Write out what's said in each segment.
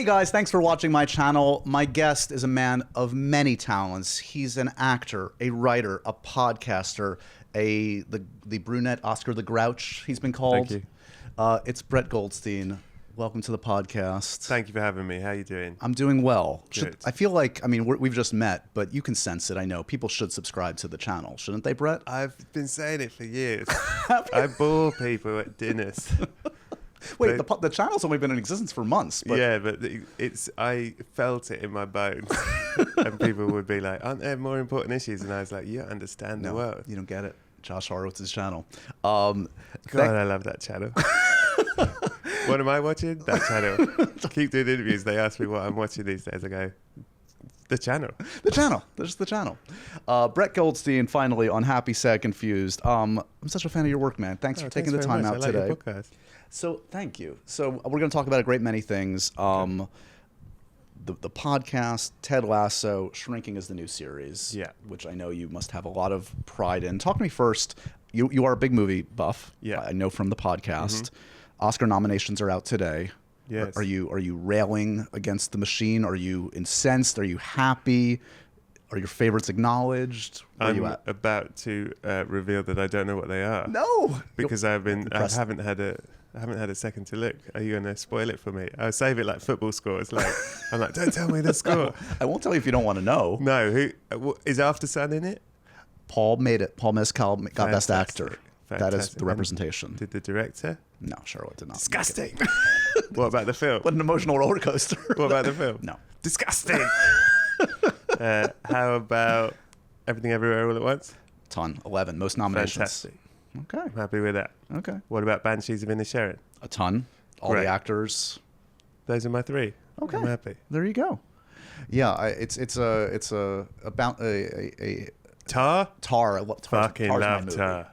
Hey guys, thanks for watching my channel. My guest is a man of many talents. He's an actor, a writer, a podcaster, the brunette Oscar the Grouch, he's been called. Thank you. It's Brett Goldstein. Welcome to the podcast. Thank you for having me. How are you doing? I'm doing well. Good. I feel like, I mean, we've just met, but you can sense it, I know. People should subscribe to the channel, shouldn't they, Brett? I've been saying it for years. I bore people at dinners. Wait, the channel's only been in existence for months. But yeah, but I felt it in my bones. And people would be like, aren't there more important issues? And I was like, you don't understand the world. You don't get it. Josh Horowitz's channel. God, I love that channel. What am I watching? That channel. Keep doing interviews. They ask me what I'm watching these days. I go, the channel. The channel. There's the channel. Brett Goldstein, finally, on Happy, Sad, Confused. I'm such a fan of your work, man. Thanks for taking the time out today. I like your podcast. So, thank you. So, we're going to talk about a great many things. The podcast, Ted Lasso, Shrinking is the new series. Yeah. Which I know you must have a lot of pride in. Talk to me first. You are a big movie buff. Yeah. I know from the podcast. Oscar nominations are out today. Yes. Are you railing against the machine? Are you incensed? Are you happy? Are your favorites acknowledged? Where are you at? About to reveal that I don't know what they are. No, because I haven't had a second to look. Are you going to spoil it for me? I'll save it like football scores. Like I'm like, don't tell me the score. I won't tell you if you don't want to know. No, who is After Sun in it? Paul made it. Paul Mescal got Best Actor. Fantastic. That is the representation. Did the director? No, Charlotte did not. Disgusting. What about the film? What an emotional roller coaster. What about the film? No. Disgusting. How about Everything Everywhere All at Once? Ton. 11. Most nominations. Fantastic. Okay. I'm happy with that. Okay. What about Banshees of Inisherin? A ton. All Great. the actors. Those are my three. Okay. I'm happy. There you go. Yeah, it's about a Tar? Tar. Fucking Tar's my love movie. Tar.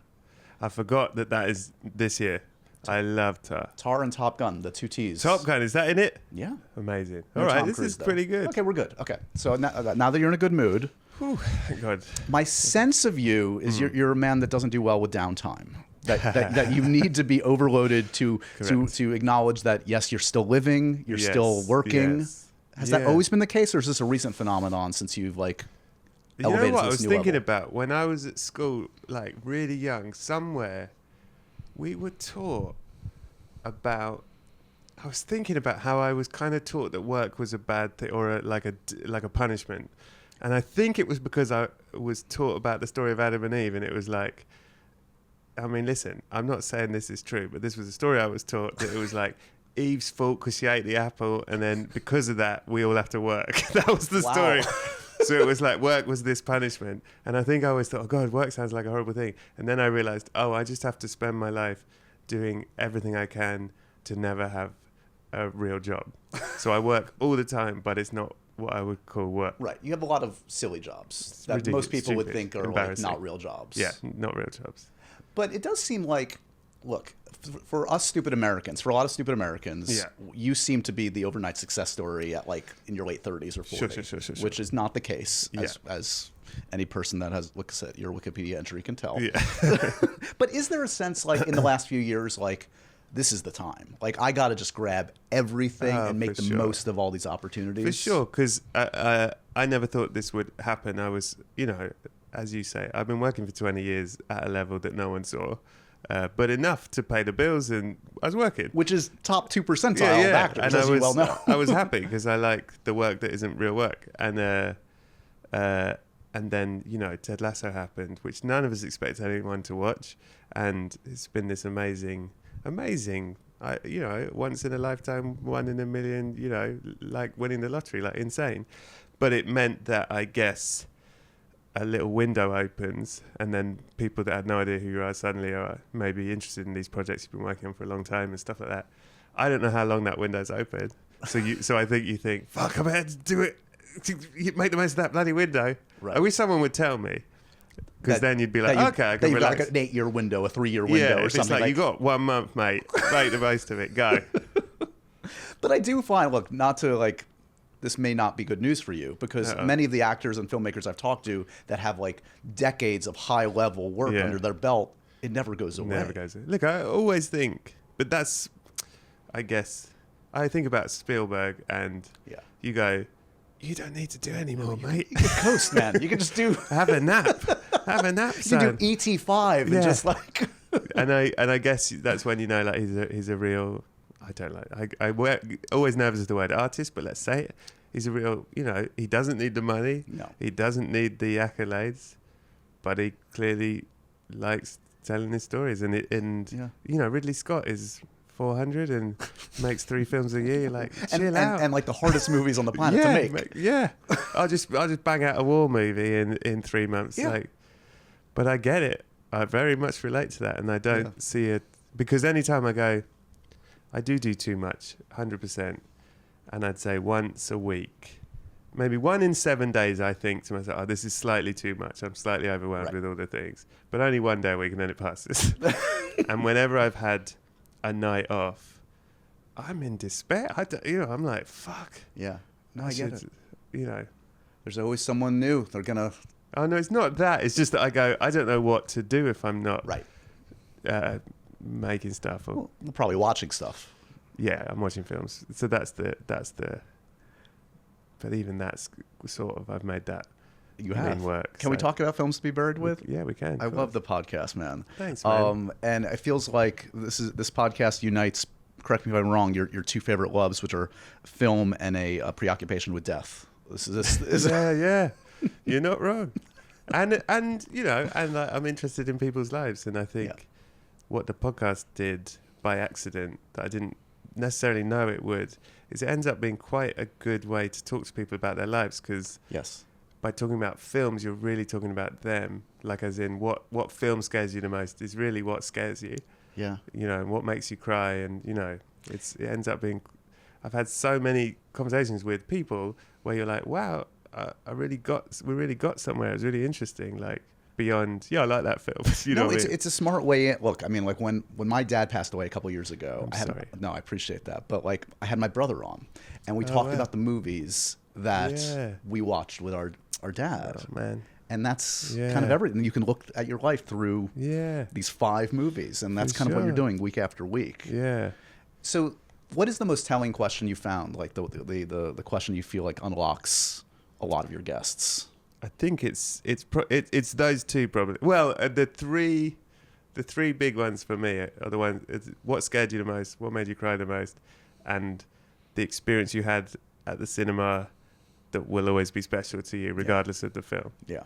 I forgot that is this year. I love Tar. Tar and Top Gun, the two T's. Top Gun, is that in it? Yeah. Amazing. No All right, Tom this Cruise, is though. pretty good. Okay, we're good. Okay, so now that you're in a good mood, Whew, thank God. my sense of you is you're a man that doesn't do well with downtime. That you need to be overloaded to acknowledge that yes, you're still living, you're still working. Yes. Has that always been the case, or is this a recent phenomenon since you've elevated You know what to I this was new thinking level? about when I was at school, like really young, somewhere we were taught about. I was thinking about how I was kind of taught that work was a bad thing or like a punishment, and I think it was because I was taught about the story of Adam and Eve, and it was like, I mean, listen, I'm not saying this is true, but this was a story I was taught that it was like Eve's fault because she ate the apple, and then because of that we all have to work. That was the story. So it was like work was this punishment, and I think I always thought, oh God, work sounds like a horrible thing, and then I realized, oh, I just have to spend my life doing everything I can to never have a real job. So I work all the time, but it's not what I would call work. Right. You have a lot of silly jobs that ridiculous, most people would stupid, think are like embarrassing. not real jobs. Yeah, not real jobs. But it does seem like, look, for us stupid Americans, for a lot of stupid Americans, you seem to be the overnight success story at like in your late 30s or 40s, Sure. which is not the case as any person that has looks at your Wikipedia entry can tell. Yeah. But is there a sense like in the last few years, like this is the time, like I got to just grab everything and make the most of all these opportunities? For sure, because I never thought this would happen. I was, as you say, I've been working for 20 years at a level that no one saw. But enough to pay the bills, and I was working. Which is top 2 percentile of actors, and as you well know. I was happy because I like the work that isn't real work. And then, Ted Lasso happened, which none of us expected anyone to watch. And it's been this amazing, once in a lifetime, 1 in a million, like winning the lottery, like insane. But it meant that, I guess, a little window opens, and then people that had no idea who you are suddenly are maybe interested in these projects you've been working on for a long time and stuff like that. I don't know how long that window's open. So I think you think, fuck, I better do it. Make the most of that bloody window. Right. I wish someone would tell me. Because then you'd be like, okay, I can relax. You've got like an 8-year window, a 3-year window or something. It's like, you got 1 month, mate. Make the most of it. Go. But I do find, look, not to like, this may not be good news for you, because many of the actors and filmmakers I've talked to that have like decades of high level work under their belt, it never goes away. Never goes away. Look, I always think, but that's, I guess, I think about Spielberg, and Yeah. you go, you don't need to do any more, mate. You can coast, man. You can just do. Have a nap. Have a nap, You son. can do ET5 and Yeah. just like. And I guess that's when you know, like, he's a real. I don't like. Always nervous is the word artist, but let's say it. He's a real. You know, he doesn't need the money. No. He doesn't need the accolades, but he clearly likes telling his stories. And Yeah. you know, Ridley Scott is 400 and makes 3 films a year. Like, chill out. And like the hardest movies on the planet to make. Yeah. I'll just bang out a war movie in 3 months. Yeah. Like, but I get it. I very much relate to that, and I don't see it because anytime I go, I do too much, 100%, and I'd say once a week, maybe 1 in 7 days. I think to myself, oh, this is slightly too much. I'm slightly overwhelmed with all the things, but only 1 day a week, and then it passes. And whenever I've had a night off, I'm in despair. I'm like, fuck. Yeah. No, I get it. You know, There's always someone new. They're gonna. oh no, it's not that. It's just that I go, I don't know what to do if I'm not Right. Making stuff. Or, Well, we're probably watching stuff. yeah, I'm watching films. So that's the. But even that's sort of, I've made that You main have. work. Can we talk about films to be buried with? Yeah, we can. I love the podcast, man. Thanks, man. And it feels like this podcast unites. Correct me if I'm wrong. Your 2 favorite loves, which are film and a preoccupation with death. This is Yeah. You're not wrong. And you know, and I'm interested in people's lives, and I think what the podcast did by accident that I didn't necessarily know it would is it ends up being quite a good way to talk to people about their lives, because Yes. by talking about films, you're really talking about them, like as in what film scares you the most is really what scares you, Yeah. you know, and what makes you cry, and you know, it ends up being. I've had so many conversations with people where you're like, wow, we really got somewhere. It was really interesting, like beyond. Yeah, I like that film. You know, it's a smart way in. Look, I mean, like when my dad passed away a couple years ago, sorry. No, I appreciate that, but like I had my brother on, and we talked wow. about the movies that we watched with our dad. Oh, man. And that's Yeah. kind of everything. You can look at your life through Yeah. these 5 movies, and that's For kind of what you're sure. doing week after week. Yeah. So, what is the most telling question you found? Like the question you feel like unlocks a lot of your guests. I think it's those 2 probably. Well, the three big ones for me are the ones. It's what scared you the most, what made you cry the most, and the experience you had at the cinema that will always be special to you, regardless of the film. Yeah.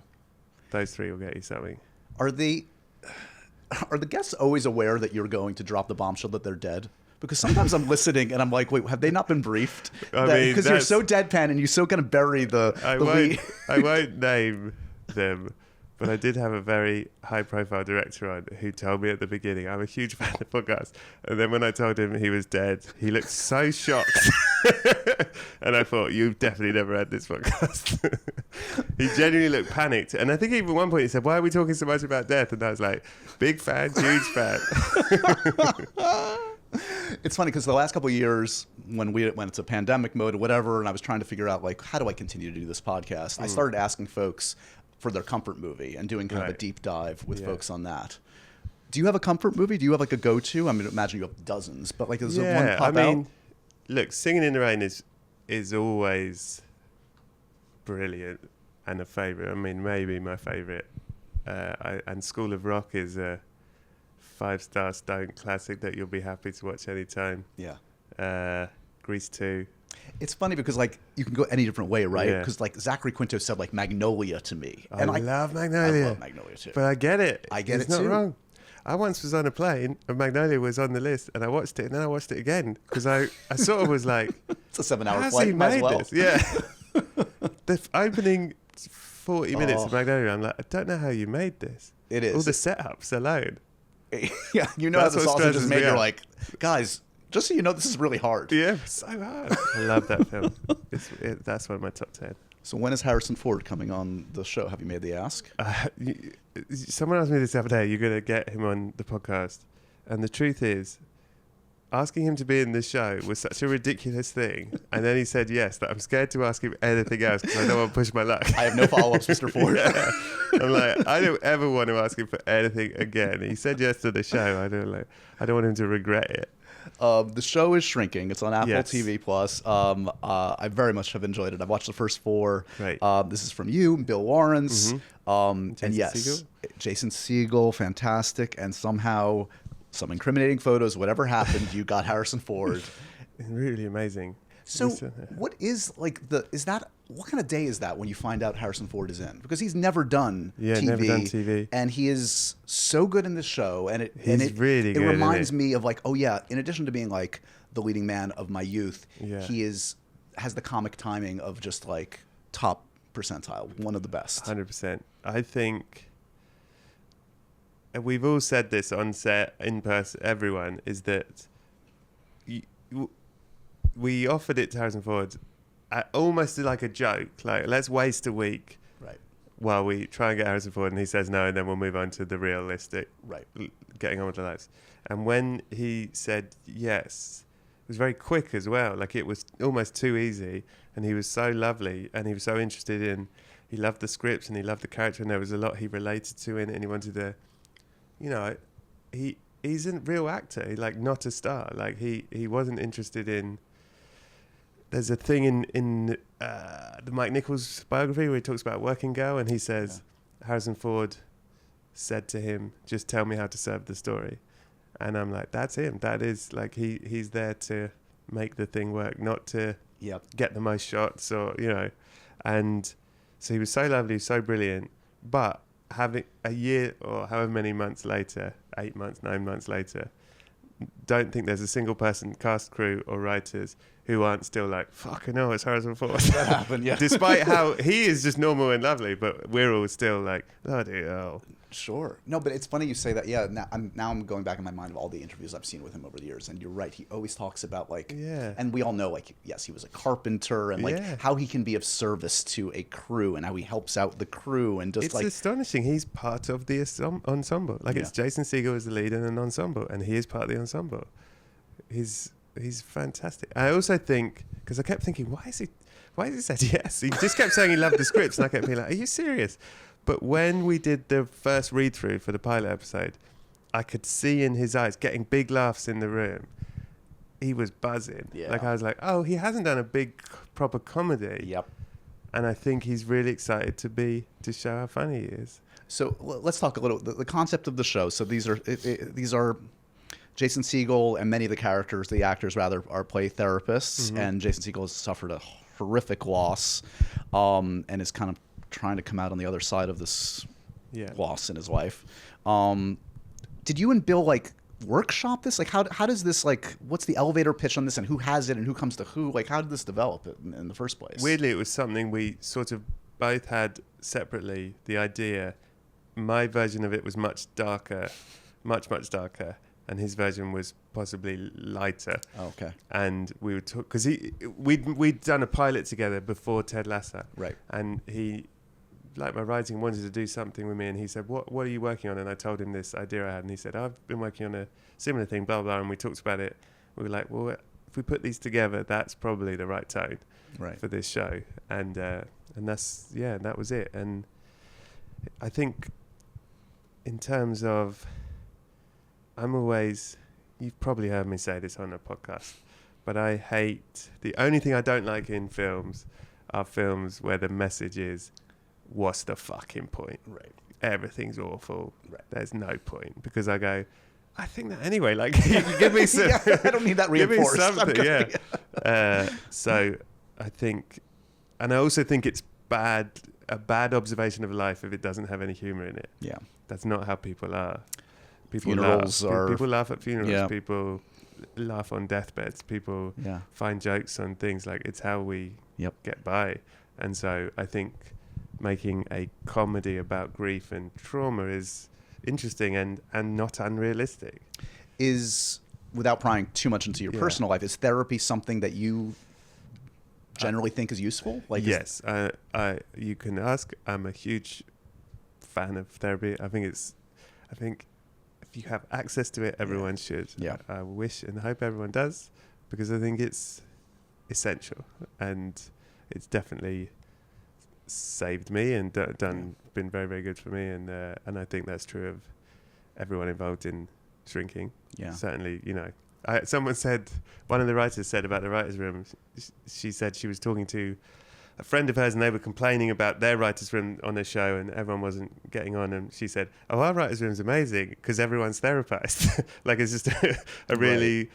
Those 3 will get you something. Are the guests always aware that you're going to drop the bombshell that they're dead? Because sometimes I'm listening and I'm like, wait, have they not been briefed? I mean, Because you're so deadpan and you so kind of bury the lead. I won't name them, but I did have a very high-profile director on who told me at the beginning, I'm a huge fan of the podcast, and then when I told him he was dead, he looked so shocked. And I thought, you've definitely never had this podcast. He genuinely looked panicked, and I think even at one point he said, why are we talking so much about death? And I was like, big fan, huge fan. It's funny because the last couple of years when it's a pandemic mode or whatever, and I was trying to figure out like, how do I continue to do this podcast? I started asking folks for their comfort movie and doing kind of a deep dive with folks on that. Do you have a comfort movie? Do you have like a go-to? I mean, imagine you have dozens, but like, is there one pop out? Look, Singing in the Rain is always brilliant and a favourite. I mean, maybe my favourite. And School of Rock is a 5-star stone classic that you'll be happy to watch anytime. Yeah. Grease 2. It's funny because like you can go any different way, right? Yeah. Because like Zachary Quinto said like Magnolia to me. I love Magnolia. I love Magnolia too. But I get it. I get it's it not too. wrong. I once was on a plane and Magnolia was on the list and I watched it and then I watched it again because I sort of was like, It's a 7-hour how's flight. he Might as made well. this? Yeah. The opening 40 minutes of Magnolia, I'm like, I don't know how you made this. It is. All the setups alone. Yeah, you know That's how the what sausage is stresses made. me You're out. like, guys, just so you know, this is really hard. Yeah, so hard. I love that film. That's one of my top 10. So when is Harrison Ford coming on the show? Have you made the ask? Someone asked me this the other day, you're going to get him on the podcast. And the truth is, asking him to be in this show was such a ridiculous thing. And then he said yes, that I'm scared to ask him anything else because I don't want to push my luck. I have no follow-ups, Mr. Ford. Yeah. I'm like, I don't ever want to ask him for anything again. He said yes to the show. I don't want him to regret it. The show is Shrinking. It's on Apple Yes. TV Plus. I very much have enjoyed it. I've watched the first 4. Right. This is from you, Bill Lawrence. And Jason yes, Segel? Jason Segel, fantastic. And somehow, some incriminating photos, whatever happened, you got Harrison Ford. Really amazing. So what is what kind of day is that when you find out Harrison Ford is in? Because he's never done TV. Never done TV. And he is so good in this show. And it really good, reminds isn't me of like, oh yeah, in addition to being like the leading man of my youth, Yeah. he has the comic timing of just like top percentile, one of the best. 100%. I think, and we've all said this on set, in person, everyone, is that we offered it to Harrison Ford almost like a joke, like let's waste a week Right. while we try and get Harrison Ford, and he says no, and then we'll move on to the realistic, Right. getting on with our lives. And when he said yes, it was very quick as well. Like it was almost too easy, and he was so lovely, and he was so interested in. He loved the scripts and he loved the character, and there was a lot he related to in it, and he wanted to, he's a real actor. He not a star. Like he wasn't interested in. There's a thing in the Mike Nichols biography where he talks about Working Go, and he says Harrison Ford said to him, "Just tell me how to serve the story," and I'm like, that's him. That is like he's there to make the thing work, not to get the most shots or and so he was so lovely, so brilliant, but having a year or however many months later, 8 months, 9 months later, don't think there's a single person, cast, crew or writers who aren't still like, fucking hell, it's Harrison Ford. That happened, yeah. Despite how he is just normal and lovely, but we're all still like, bloody hell. Sure. No, but it's funny you say that. Yeah. Now I'm going back in my mind of all the interviews I've seen with him over the years, and you're right. He always talks about like, and we all know like, yes, he was a carpenter, and like how he can be of service to a crew, and how he helps out the crew, and just it's like astonishing. He's part of the ensemble. Like it's Jason Segel as the lead in an ensemble, and he is part of the ensemble. He's fantastic. I also think, because I kept thinking, why has he said yes? He just kept saying he loved the scripts, and I kept being like, are you serious? But when we did the first read-through for the pilot episode, I could see in his eyes, getting big laughs in the room, he was buzzing. Yeah. Like I was like, oh, he hasn't done a big proper comedy. Yep. And I think he's really excited to show how funny he is. So let's talk a little the concept of the show. So these are Jason Segel and many of the characters, the actors rather, are play therapists, and Jason Segel has suffered a horrific loss, and is kind of trying to come out on the other side of this loss in his life. Did you and Bill like workshop this? Like how does this, like, what's the elevator pitch on this, and who has it and who comes to who? Like how did this develop in the first place? Weirdly, it was something we sort of both had separately. The idea, my version of it was much darker, much darker, and his version was possibly lighter. Oh, okay. And we would talk because we'd done a pilot together before Ted Lasso, right? And he, like my writing, wanted to do something with me, and he said, what are you working on? And I told him this idea I had, and he said, I've been working on a similar thing, blah blah. And we talked about it. We were like, well, if we put these together, that's probably the right tone for this show. And that's that was it. And I think in terms of, you've probably heard me say this on a podcast, but I hate, the only thing I don't like in films are films where the message is, what's the fucking point? Right. Everything's awful. Right. There's no point. Because I go, I think that anyway, like, give me some. I don't need that reinforced. Give me something, so I think, and I also think it's a bad observation of life if it doesn't have any humor in it. Yeah. That's not how people are. People laugh at funerals. Yeah. People laugh on deathbeds. People find jokes on things. Like, it's how we get by. And so I think making a comedy about grief and trauma is interesting and not unrealistic. Is, without prying too much into your personal life, is therapy something that you generally think is useful? Like, yes, you can ask. I'm a huge fan of therapy. I think if you have access to it, everyone should. Yeah. I wish and hope everyone does, because I think it's essential, and it's definitely saved me and been very, very good for me, and I think that's true of everyone involved in shrinking. Yeah. Certainly, Someone said, one of the writers said about the writer's room, she said she was talking to a friend of hers and they were complaining about their writer's room on the show and everyone wasn't getting on, and she said, oh, our writer's room's amazing because everyone's therapized. Like, it's just a really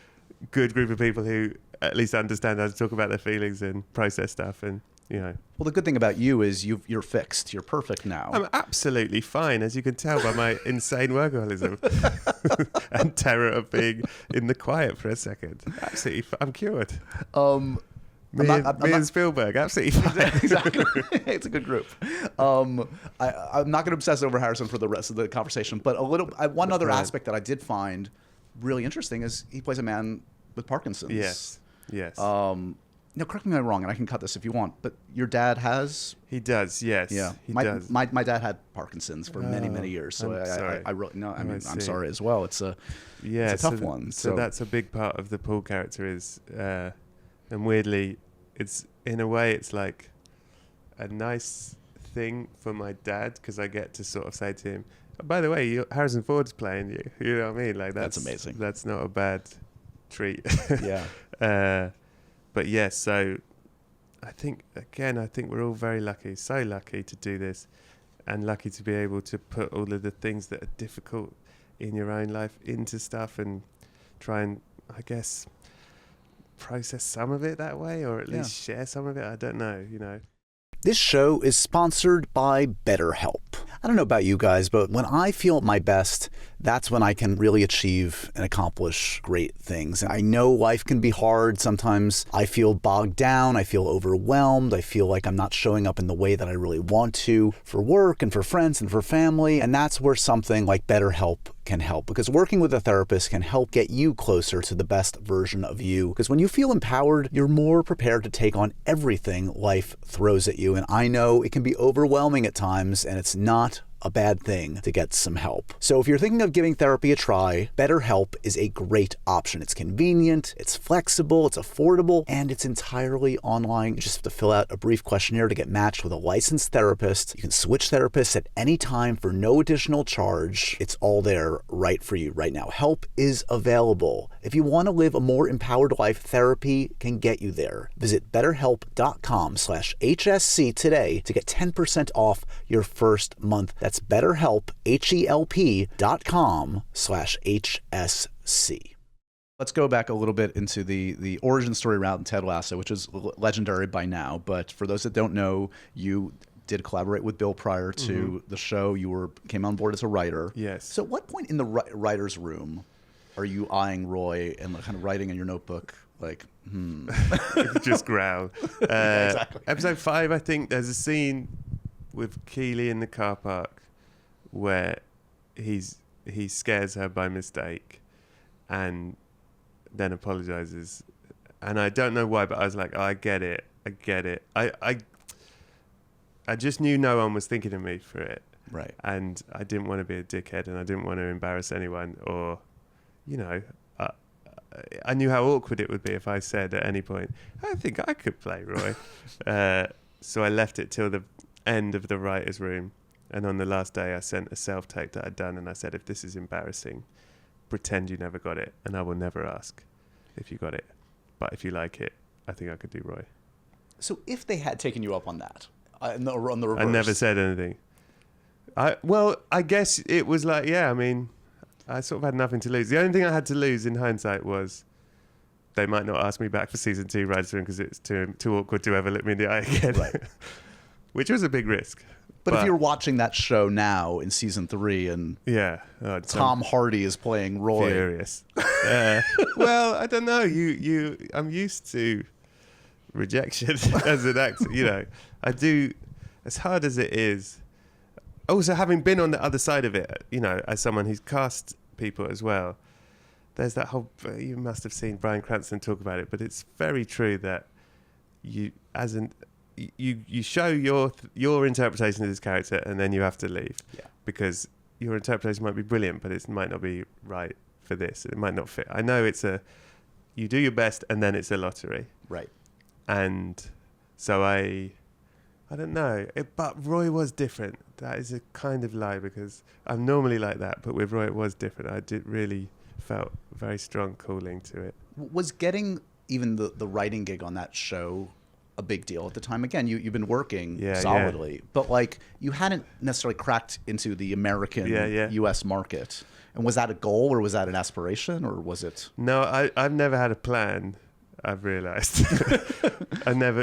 good group of people who at least understand how to talk about their feelings and process stuff. And well, the good thing about you is you're fixed. You're perfect now. I'm absolutely fine, as you can tell by my insane workaholism and terror of being in the quiet for a second. Absolutely, I'm cured. Me and Spielberg, absolutely fine. Exactly. It's a good group. I'm not going to obsess over Harrison for the rest of the conversation, but one other aspect that I did find really interesting is he plays a man with Parkinson's. Yes. Now, correct me if I'm wrong, and I can cut this if you want, but your dad has? He does, yes. Yeah. He does. My dad had Parkinson's for many, many years, so I'm sorry as well. It's a tough one. So that's a big part of the Paul character is, and weirdly, it's in a way it's like a nice thing for my dad because I get to sort of say to him, oh, by the way, Harrison Ford's playing you. You know what I mean? Like that's amazing. That's not a bad treat. Yeah. But yes, so I think we're all very lucky, so lucky to do this and lucky to be able to put all of the things that are difficult in your own life into stuff and try and, I guess, process some of it that way, or at least share some of it. I don't know, This show is sponsored by BetterHelp. I don't know about you guys, but when I feel at my best, that's when I can really achieve and accomplish great things. I know life can be hard. Sometimes I feel bogged down. I feel overwhelmed. I feel like I'm not showing up in the way that I really want to for work and for friends and for family. And that's where something like BetterHelp can help, because working with a therapist can help get you closer to the best version of you. Because when you feel empowered, you're more prepared to take on everything life throws at you. And I know it can be overwhelming at times, and it's not a bad thing to get some help. So if you're thinking of giving therapy a try, BetterHelp is a great option. It's convenient, it's flexible, it's affordable, and it's entirely online. You just have to fill out a brief questionnaire to get matched with a licensed therapist. You can switch therapists at any time for no additional charge. It's all there right for you right now. Help is available. If you want to live a more empowered life, therapy can get you there. Visit betterhelp.com/HSC today to get 10% off your first month. That's BetterHelp, HELP.com/HSC. Let's go back a little bit into the origin story around Ted Lasso, which is legendary by now. But for those that don't know, you did collaborate with Bill prior to the show. You came on board as a writer. Yes. So at what point in the writer's room are you eyeing Roy and kind of writing in your notebook like, Just growl. Exactly. Episode 5, I think there's a scene with Keely in the car park where he scares her by mistake and then apologizes, and I don't know why, but I was like, oh, I get it. I just knew no one was thinking of me for it, right? And I didn't want to be a dickhead, and I didn't want to embarrass anyone, or I knew how awkward it would be if I said at any point, I think I could play Roy. So I left it till the end of the writer's room, and on the last day I sent a self-tape that I'd done, and I said, if this is embarrassing, pretend you never got it, and I will never ask if you got it, but if you like it, I think I could do Roy. So if they had taken you up on that, on the reverse, I never said anything. I guess it was like, I mean, I sort of had nothing to lose. The only thing I had to lose in hindsight was they might not ask me back for season 2 writer's room because it's too awkward to ever look me in the eye again. Right. Which was a big risk. But if you're watching that show now in season 3 and Tom Hardy is playing Roy, furious. Well, I don't know. I'm used to rejection as an actor. I do, as hard as it is. Also, having been on the other side of it, as someone who's cast people as well, there's that whole. You must have seen Bryan Cranston talk about it, but it's very true that you show your interpretation of this character, and then you have to leave, because your interpretation might be brilliant, but it might not be right for this. It might not fit. I know you do your best, and then it's a lottery, right? And so I don't know, but Roy was different. That is a kind of lie, because I'm normally like that, but with Roy it was different. I did really felt very strong calling to it. Was getting even the writing gig on that show a big deal at the time? Again, you've been working solidly, but like you hadn't necessarily cracked into the American US market. And was that a goal, or was that an aspiration, or was it? No, I've never had a plan. I've realised I've never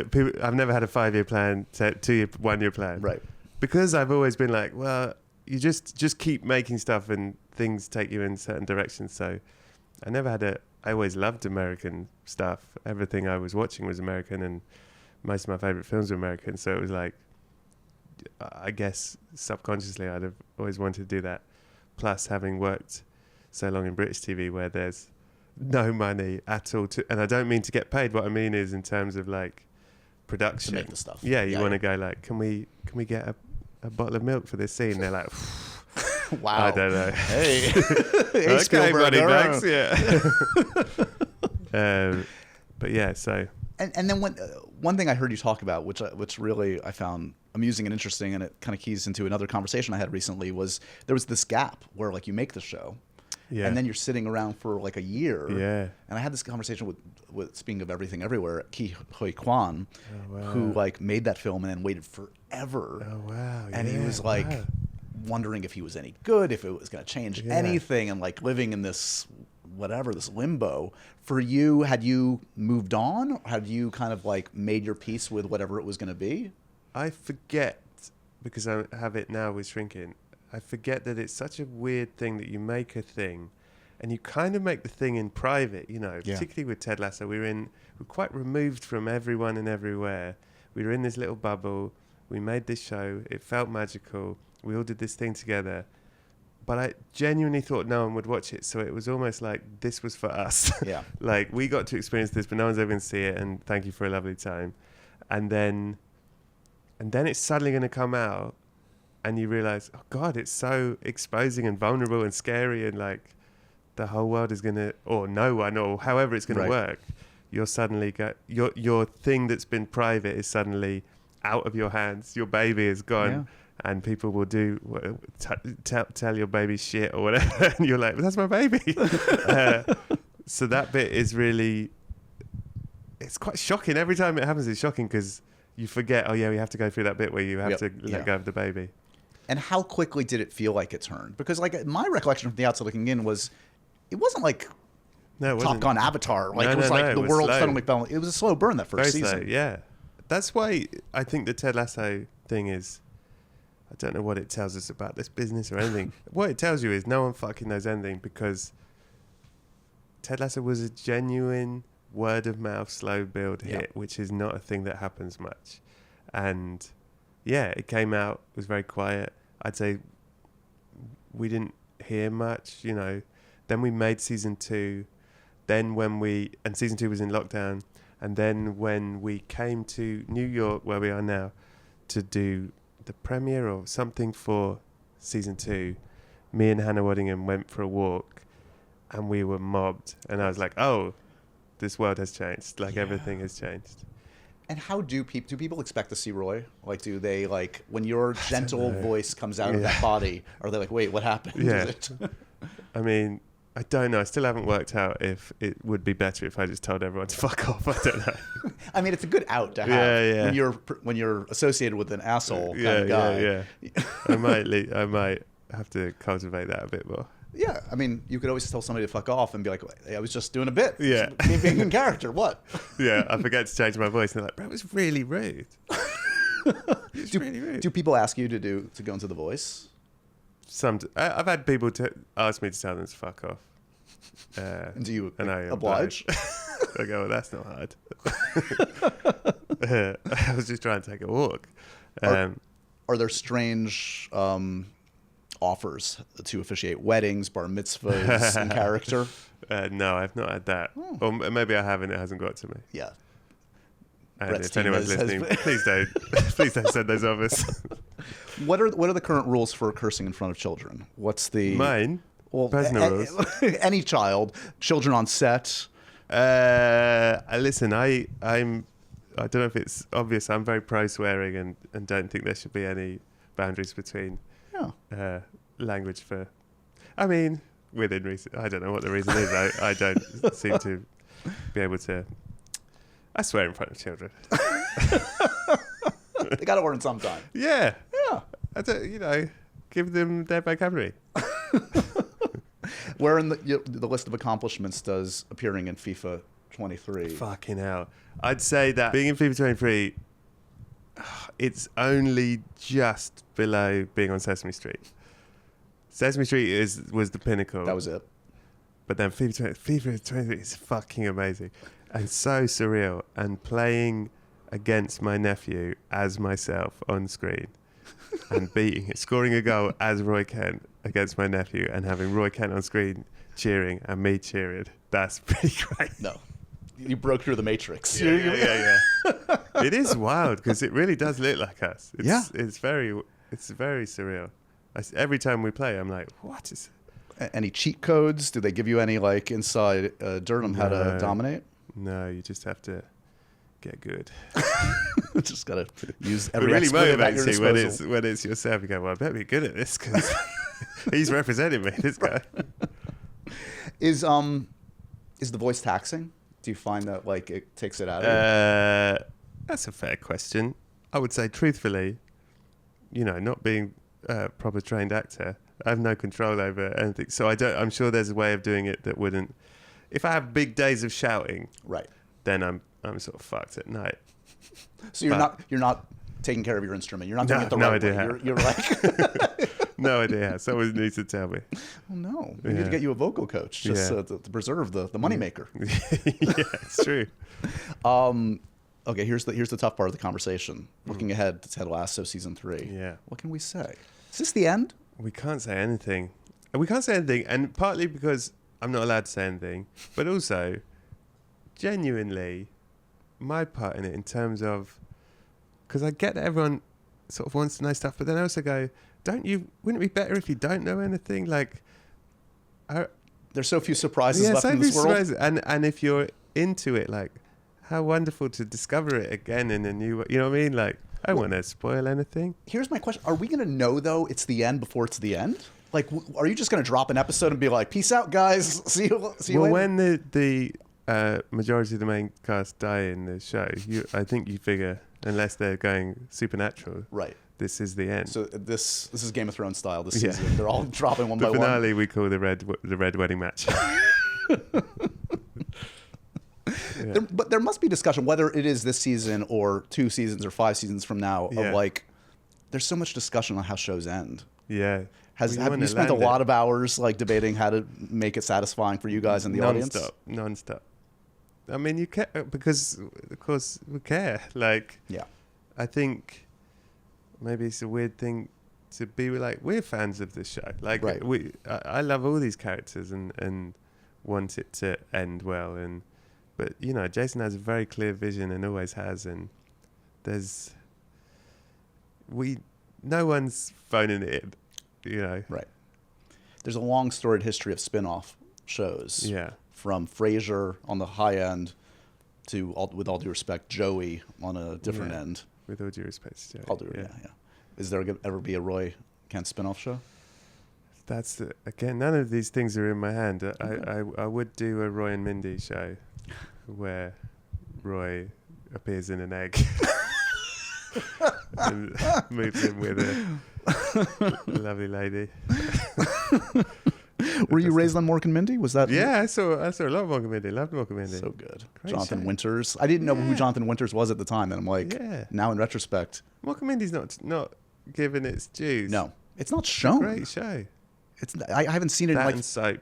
had a 5-year plan, 2-year, 1-year plan. Right. Because I've always been like, well, you just keep making stuff and things take you in certain directions. So I never had I always loved American stuff. Everything I was watching was American, and most of my favourite films were American. So it was like, I guess subconsciously I'd have always wanted to do that. Plus having worked so long in British TV where there's no money at all and I don't mean to get paid. What I mean is in terms of like production. To make the stuff. Yeah, you want to go like, can we get a bottle of milk for this scene? They're like, wow. I don't know. Hey, okay, buddy, thanks. Yeah. But yeah, so. And then one thing I heard you talk about, which really I found amusing and interesting, and it kind of keys into another conversation I had recently, was there was this gap where like you make the show, and then you're sitting around for like a year. Yeah. And I had this conversation with speaking of Everything Everywhere, Ki Huy Kwan, who like made that film and then waited forever. Oh wow. And he was like wondering if he was any good, if it was going to change anything, and like living in this this limbo. For you, had you moved on, or had you kind of like made your peace with whatever it was going to be? I forget, because I have it now with Shrinking, I forget that it's such a weird thing that you make a thing and you kind of make the thing in private, particularly with Ted Lasso. We're quite removed from everyone and everywhere. We were in this little bubble. We made this show. It felt magical. We all did this thing together. But I genuinely thought no one would watch it. So it was almost like this was for us. Yeah. Like we got to experience this, but no one's ever going to see it. And thank you for a lovely time. And then it's suddenly going to come out and you realize, oh God, it's so exposing and vulnerable and scary. And like the whole world is going to, or no one, or however it's going to work. You're suddenly your thing that's been private is suddenly out of your hands. Your baby is gone. Yeah. And people will tell your baby shit or whatever, and you're like, that's my baby. So that bit is really, it's quite shocking. Every time it happens, it's shocking because you forget, we have to go through that bit where you have to let go of the baby. And how quickly did it feel like it turned? Because like my recollection from the outside looking in was, it wasn't like Top Gun Avatar. Like it was like the world suddenly fell. It was a slow burn that first season. Slow, yeah. That's why I think the Ted Lasso thing is, I don't know what it tells us about this business or anything. What it tells you is no one fucking knows anything, because Ted Lasso was a genuine word of mouth, slow build hit, which is not a thing that happens much. And yeah, it came out, it was very quiet. I'd say we didn't hear much, Then we made season 2. And season 2 was in lockdown. And then when we came to New York, where we are now, to do the premiere or something for season 2, me and Hannah Waddingham went for a walk and we were mobbed, and I was like, oh, this world has changed, everything has changed. And how do people expect to see Roy? Like, do they, like, when your gentle voice comes out of that body, are they like, wait, what happened? Yeah. I mean, I don't know. I still haven't worked out if it would be better if I just told everyone to fuck off. I don't know. I mean, it's a good out to have when you're associated with an asshole kind of guy. Yeah. I might have to cultivate that a bit more. Yeah, I mean, you could always tell somebody to fuck off and be like, hey, I was just doing a bit. Yeah. Being in character, what? Yeah, I forget to change my voice and they're like, bro, it was really rude. Really rude. Do people ask you to go into The Voice? I've had people ask me to tell them to fuck off. Do you oblige? I go, well, that's not hard. I was just trying to take a walk. Are there strange offers to officiate weddings, bar mitzvahs in character? No, I've not had that. Or maybe I have and it hasn't got to me. Yeah. And if anyone's listening, please don't send those offers. What are the current rules for cursing in front of children? What's the mine? Well, personal rules. Any child, children on set. Listen, I don't know if it's obvious. I'm very pro swearing and don't think there should be any boundaries between language for. I mean, within recent. I don't know what the reason is. I don't seem to be able to. I swear in front of children. They got to learn sometime. Yeah. Yeah. I don't, give them their vocabulary. Where in the list of accomplishments does appearing in FIFA 23? Fucking hell. I'd say that being in FIFA 23, it's only just below being on Sesame Street. Sesame Street was the pinnacle. That was it. But then FIFA 23 is fucking amazing and so surreal. And playing against my nephew as myself on screen and scoring a goal as Roy Kent against my nephew and having Roy Kent on screen cheering and me cheering. That's pretty great. No. You broke through the matrix. Yeah. It is wild because it really does look like us. It's very surreal. Every time we play, I'm like, what is it? Any cheat codes? Do they give you any inside dirt on how to dominate? No, you just have to get good. Just gotta use every. It really motivates you when it's yourself. You go, well, I better be good at this because he's representing me. This guy. Is the voice taxing? Do you find that it takes it out of you? That's a fair question. I would say truthfully, not being a proper trained actor, I have no control over anything. So I'm sure there's a way of doing it that wouldn't. If I have big days of shouting, right, then I'm sort of fucked at night. So you're not taking care of your instrument. You're not doing it the right way. You're like no idea how. Someone needs to tell me. Well, no, we need to get you a vocal coach just to preserve the moneymaker. Yeah, it's true. Okay, here's the tough part of the conversation. Looking ahead to Ted Lasso season 3. Yeah. What can we say? Is this the end? We can't say anything. And partly because I'm not allowed to say anything, but also, genuinely, my part in it in terms of, because I get that everyone sort of wants to know stuff, but then I also go, wouldn't it be better if you don't know anything? There's so few surprises left in this world. And if you're into it, how wonderful to discover it again in a new way. You know what I mean? I don't want to spoil anything. Here's my question. Are we going to know, though, it's the end before it's the end? Are you just going to drop an episode and be like, peace out, guys. See you later? Well, when the majority of the main cast die in the show, I think you figure, unless they're going supernatural, right, this is the end. So this is Game of Thrones style this season. They're all dropping one by one. The finale we call the red wedding match. Yeah. But there must be discussion, whether it is this season or 2 seasons or 5 seasons from now, of there's so much discussion on how shows end. Yeah. Have you spent a lot of hours debating how to make it satisfying for you guys in the audience? Non-stop. I mean, you care because, of course, we care. I think maybe it's a weird thing to be we're fans of this show. Right. I love all these characters and want it to end well. But Jason has a very clear vision and always has, and no one's phoning it in. Right. There's a long storied history of spin-off shows. Yeah. From Frasier on the high end to, with all due respect, Joey on a different end. With all due respect, Joey. Yeah. Is there going to ever be a Roy Kent spin-off show? That's again, none of these things are in my hand. I would do a Roy and Mindy show where Roy appears in an egg and moves in with a lovely lady. Were you raised on Mork and Mindy? Was that? Yeah, I saw a lot of Mork and Mindy. Loved Mork and Mindy. So good. Great Jonathan show. Winters. I didn't know who Jonathan Winters was at the time, and I'm now in retrospect, Mork and Mindy's not given its dues. No, it's not shown. Great show. I haven't seen it. That in and Soap,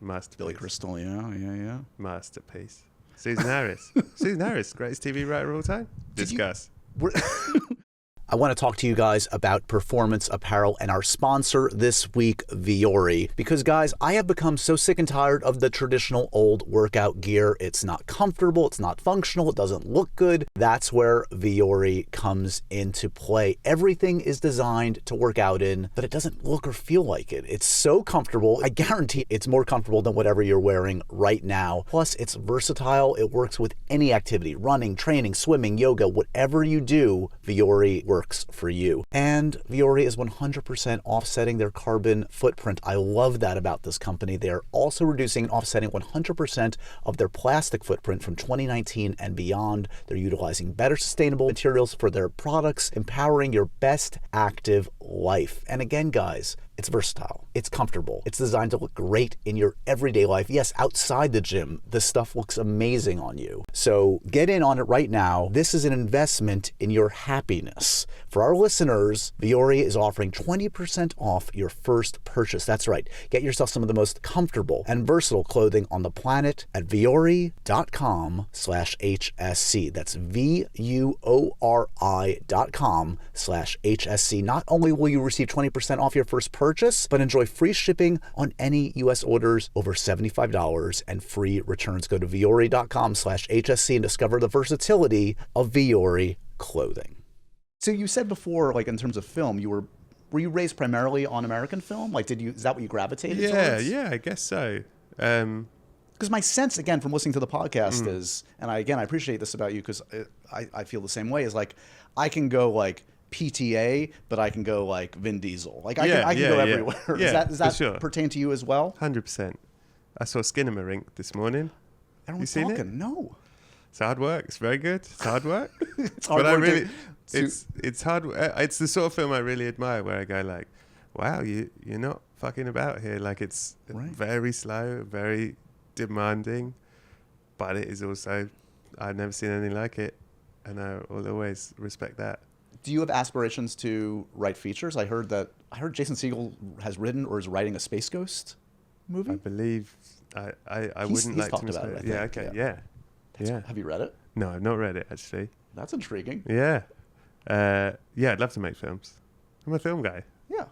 masterpiece. Billy Crystal, yeah. Masterpiece. Susan Harris, greatest TV writer of all time. Discuss. I want to talk to you guys about performance apparel and our sponsor this week, VUORI. Because guys, I have become so sick and tired of the traditional old workout gear. It's not comfortable, it's not functional, it doesn't look good. That's where VUORI comes into play. Everything is designed to work out in, but it doesn't look or feel like it. It's so comfortable. I guarantee it's more comfortable than whatever you're wearing right now. Plus, it's versatile. It works with any activity, running, training, swimming, yoga, whatever you do, VUORI works works for you. And Vuori is 100% offsetting their carbon footprint. I love that about this company. They are also reducing and offsetting 100% of their plastic footprint from 2019 and beyond. They're utilizing better sustainable materials for their products, empowering your best active life. And again, guys, it's versatile, it's comfortable, it's designed to look great in your everyday life. Yes, outside the gym, this stuff looks amazing on you. So get in on it right now. This is an investment in your happiness. For our listeners, Vuori is offering 20% off your first purchase. That's right. Get yourself some of the most comfortable and versatile clothing on the planet at vuori.com/HSC. That's VUORI.com/HSC. Not only will you receive 20% off your first purchase, but enjoy free shipping on any U.S. orders over $75 and free returns. Go to vuori.com/HSC and discover the versatility of Vuori Clothing. So you said before, like in terms of film, were you raised primarily on American film? Like, is that what you gravitated towards? Yeah, I guess so. Because my sense, again, from listening to the podcast is, and I appreciate this about you because I feel the same way, is like I can go like PTA, but I can go like Vin Diesel. Like I can go everywhere. Yeah, does that sure. pertain to you as well? 100%. I saw Skinamarink this morning. Everyone's seen talking. it? No. It's hard work. It's very good. It's hard work. It's hard but work. It's hard. It's the sort of film I really admire, where I go like, "Wow, you're not fucking about here." Like it's very slow, very demanding, but it is also. I've never seen anything like it, and I will always respect that. Do you have aspirations to write features? I heard Jason Segel has written or is writing a Space Ghost movie. I believe I He's wouldn't like talked to. about it, I Yeah. think. Okay. Yeah. Yeah. Have you read it? No, I've not read it actually. That's intriguing. Yeah. I'd love to make films. I'm a film guy. Yeah.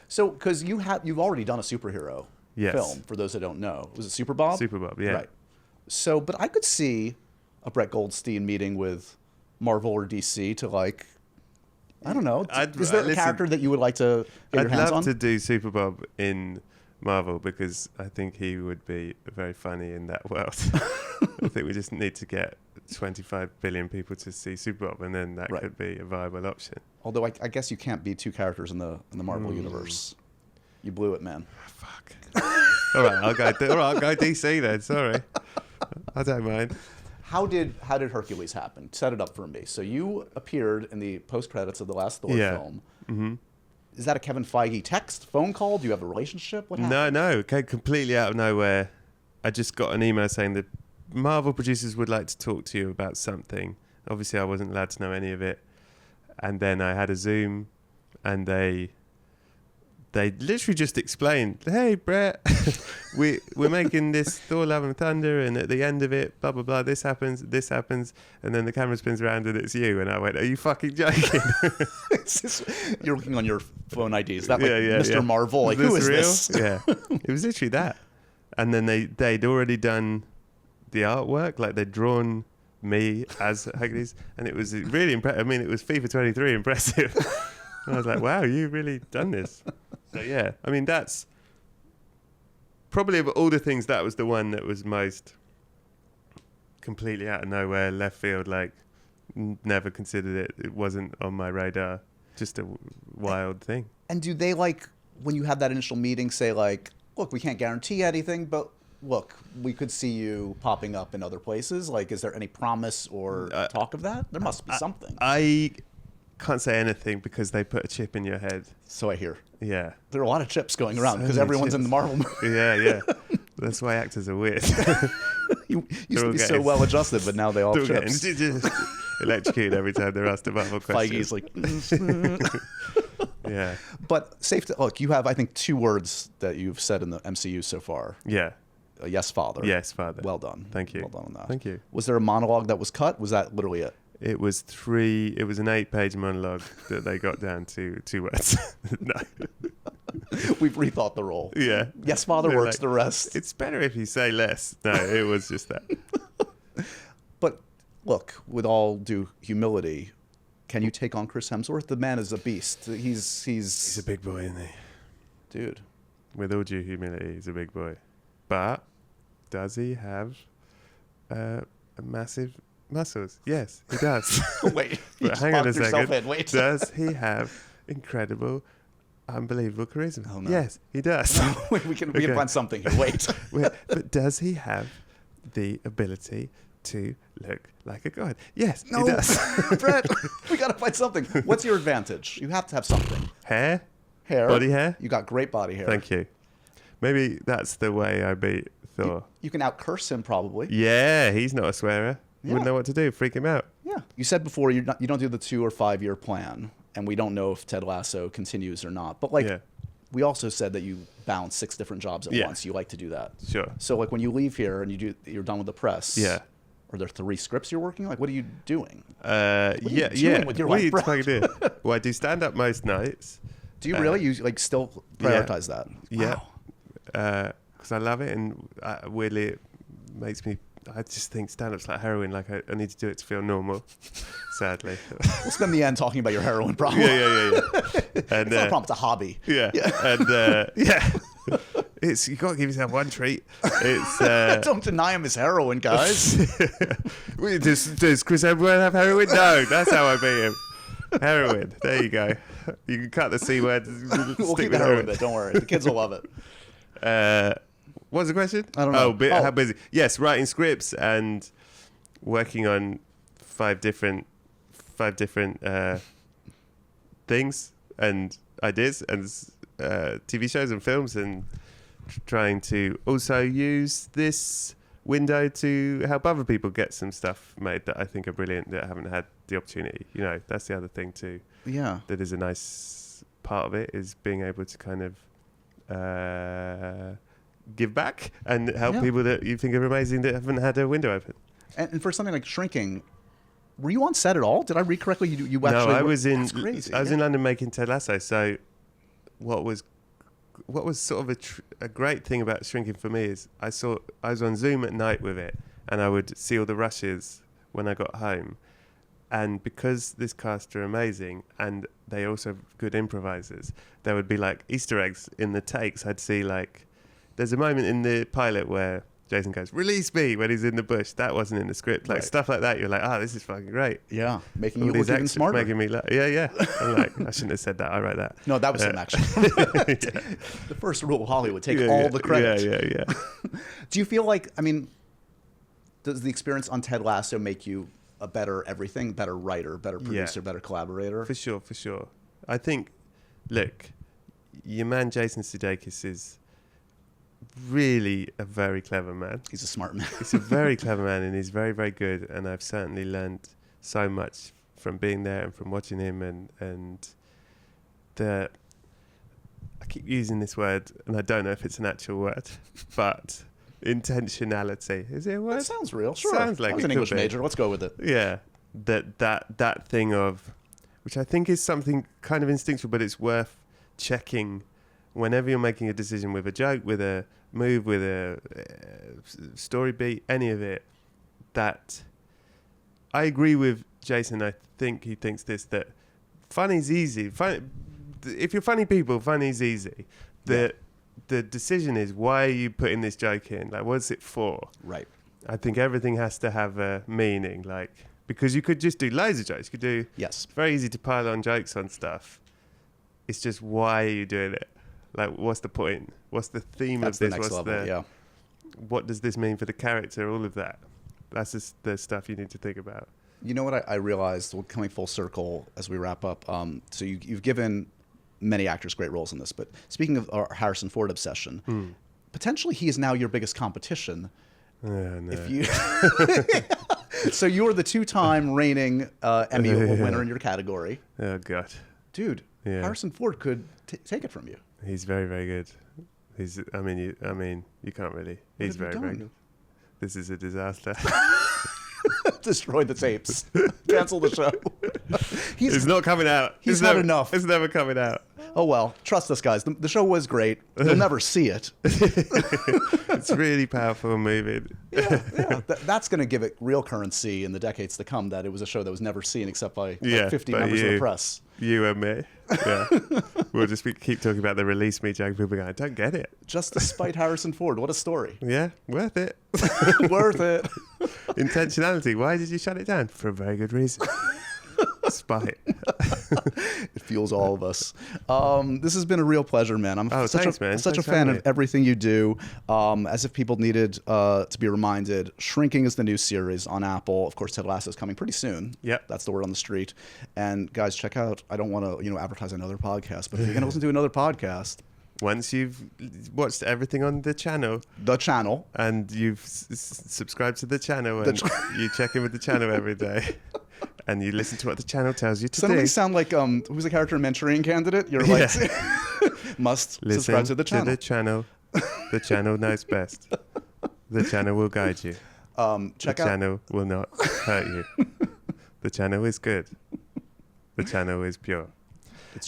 So, because you've already done a superhero Yes. film, for those that don't know. Was it Super Bob? Super Bob, yeah. Right. So, but I could see a Brett Goldstein meeting with Marvel or DC to like, I don't know. Is there a character that you would like to get your hands on? I'd love to do Super Bob in Marvel because I think he would be very funny in that world. I think we just need to get 25 billion people to see Super Bob, and then that could be a viable option. Although I guess you can't be two characters in the Marvel universe. You blew it, man. Fuck. All right, I'll go DC then. Sorry, I don't mind. How did Hercules happen? Set it up for me. So you appeared in the post credits of the last Thor film. Mm-hmm. Is that a Kevin Feige text, phone call? Do you have a relationship? What happened? No. Okay, completely out of nowhere. I just got an email saying that Marvel producers would like to talk to you about something. Obviously, I wasn't allowed to know any of it. And then I had a Zoom, and they literally just explained, "Hey, Brett, we're making this Thor: Love and Thunder, and at the end of it, blah blah blah, this happens, and then the camera spins around and it's you." And I went, "Are you fucking joking?" You're looking on your phone ID. Is that like Mr. Marvel? Like, who is real? this? Yeah, it was literally that. And then they'd already done the artwork, like they'd drawn me as Hercules, and it was really impressive. I mean, it was FIFA 23 impressive. And I was like, "Wow, you've really done this." So yeah, I mean, that's probably of all the things, that was the one that was most completely out of nowhere, left field. Like, never considered it. It wasn't on my radar. Just a wild thing. And do they, like, when you have that initial meeting, say like, "Look, we can't guarantee anything, but look, we could see you popping up in other places"? Like, is there any promise or talk of that? There must be something. I can't say anything because they put a chip in your head. So I hear. Yeah. There are a lot of chips going around because everyone's in the Marvel movie. Yeah. That's why actors are weird. You used to be so well adjusted, but now they all have chips. Electrocuted every time they're asked a Marvel question. Feige's like, yeah. But safe to look, you have, I think, 2 words that you've said in the MCU so far. Yeah. Yes, Father. Yes, Father. Well done. Thank you. Well done on that. Thank you. Was there a monologue that was cut? Was that literally it? It was an 8-page monologue that they got down to 2 words. No. We've rethought the role. Yeah. Yes, Father works, like, the rest. It's better if you say less. No, it was just that. But look, with all due humility, can you take on Chris Hemsworth? The man is a beast. He's a big boy, isn't he? Dude. With all due humility, he's a big boy. But does he have a massive muscles? Yes, he does. Wait, you But just hang on a locked yourself second. in. Wait. Does he have incredible, unbelievable charisma? Oh, no. Yes, he does. we can find something here. Wait. But does he have the ability to look like a god? Yes, No, he does. Brett, we got to find something. What's your advantage? You have to have something. Hair? Hair. Body hair? You got great body hair. Thank you. Maybe that's the way I beat Thor. You can out-curse him probably. Yeah, he's not a swearer. Yeah. Wouldn't know what to do. Freak him out. Yeah. You said before you don't do the 2 or 5 year plan, and we don't know if Ted Lasso continues or not. But Yeah. we also said that you balance 6 different jobs at Yeah. once. You like to do that. Sure. So like when you leave here and you're done with the press. Yeah. Are there 3 scripts you're working? Like what are you doing? Yeah. doing with your What are life, you Brett? fucking doing? Well, I do stand up most nights. Do you really? You like still prioritize that? Yeah. Wow. Because I love it, and weirdly it makes me. I just think stand-up's like heroin. Like I need to do it to feel normal. Sadly. We'll spend the end talking about your heroin problem. yeah. It's And not a problem. It's a hobby. yeah. And yeah. It's you got to give yourself one treat. It's Don't deny him his heroin, guys. does Chris Hemsworth have heroin? No, that's how I beat him. Heroin. There you go. You can cut the C word. We'll keep the heroin bit. Don't worry. The kids will love it. What's the question? I don't know. Oh, how busy? Yes, writing scripts and working on 5 different things and ideas and TV shows and films, and trying to also use this window to help other people get some stuff made that I think are brilliant that haven't had the opportunity. You know, that's the other thing too. Yeah. That is a nice part of it, is being able to kind of give back and help people that you think are amazing that haven't had a window open. And for something like Shrinking, were you on set at all? Did I read correctly? You actually? No, I was in. That's crazy. I was in London making Ted Lasso. So, what was sort of a great thing about Shrinking for me is I was on Zoom at night with it, and I would see all the rushes when I got home. And because this cast are amazing and they also good improvisers, there would be like Easter eggs in the takes. I'd see like, there's a moment in the pilot where Jason goes, "Release me," when he's in the bush. That wasn't in the script. Like stuff like that. You're like, this is fucking great. Yeah, making All you these look even extras smarter. making me yeah. I'm like, I shouldn't have said that. I wrote that. No, that was him actually. The first rule of Hollywood: take all the credit. Yeah. Do you feel like? I mean, does the experience on Ted Lasso make you a better everything, better writer, better producer, better collaborator? For sure. I think, look, your man Jason Sudeikis is really a very clever man. He's a smart man. He's a very clever man, and he's very, very good. And I've certainly learned so much from being there and from watching him. And I keep using this word, and I don't know if it's an actual word, but intentionality. Is it a word? That sounds real. Sure. Sounds like I was it an could English be. major. Let's go with it. Yeah, that thing of, which I think is something kind of instinctual, but it's worth checking whenever you're making a decision with a joke, with a move, with a story beat, any of it. That I agree with Jason. I think he thinks this, that funny's easy. If you're funny people, funny's easy. The decision is, why are you putting this joke in? Like, what's it for? Right. I think everything has to have a meaning, like, because you could just do loads of jokes. You could do, Yes. it's very easy to pile on jokes on stuff. It's just, why are you doing it? Like, what's the point? What's the theme That's of this? the next level. Yeah. What does this mean for the character? All of that. That's just the stuff you need to think about. You know what I realized, coming full circle as we wrap up. So you've given many actors great roles in this, but speaking of our Harrison Ford obsession, potentially he is now your biggest competition. No. If you, so you're the 2-time reigning Emmy winner in your category, Oh God, dude. Yeah. Harrison Ford could take it from you. he's very, very good. I mean, you can't really. He's What have you very, very done? good. This is a disaster. Destroy the tapes. Cancel the show. It's not coming out. He's It's had never, enough. It's never coming out. Oh well, trust us, guys. The show was great. You'll never see it. It's really powerful and moving. Yeah, that's going to give it real currency in the decades to come. That it was a show that was never seen except by like 50 but members of the press. You and me. Yeah. We'll just keep talking about the release me joke. People are going, I don't get it. Just despite Harrison Ford, what a story. Yeah, worth it. Worth it. Intentionality. Why did you shut it down? For a very good reason. Spite. It fuels all of us. This has been a real pleasure, man. I'm such a fan of everything you do. As if people needed to be reminded, Shrinking is the new series on Apple. Of course, Ted Lasso is coming pretty soon. Yep. That's the word on the street. And guys, check out, I don't want to advertise another podcast, but if you're going to listen to another podcast, once you've watched everything on the channel, and you've subscribed to the channel, and you check in with the channel every day, and you listen to what the channel tells you to suddenly do. Sound like who's the character in Manchurian Candidate? You're like, must listen subscribe to the channel. To the channel. The channel knows best. The channel will guide you. The channel will not hurt you. The channel is good. The channel is pure.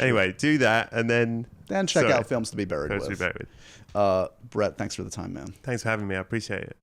Anyway, do that, and then check out Films to Be Buried With. Films to Be Buried With. Brett, thanks for the time, man. Thanks for having me. I appreciate it.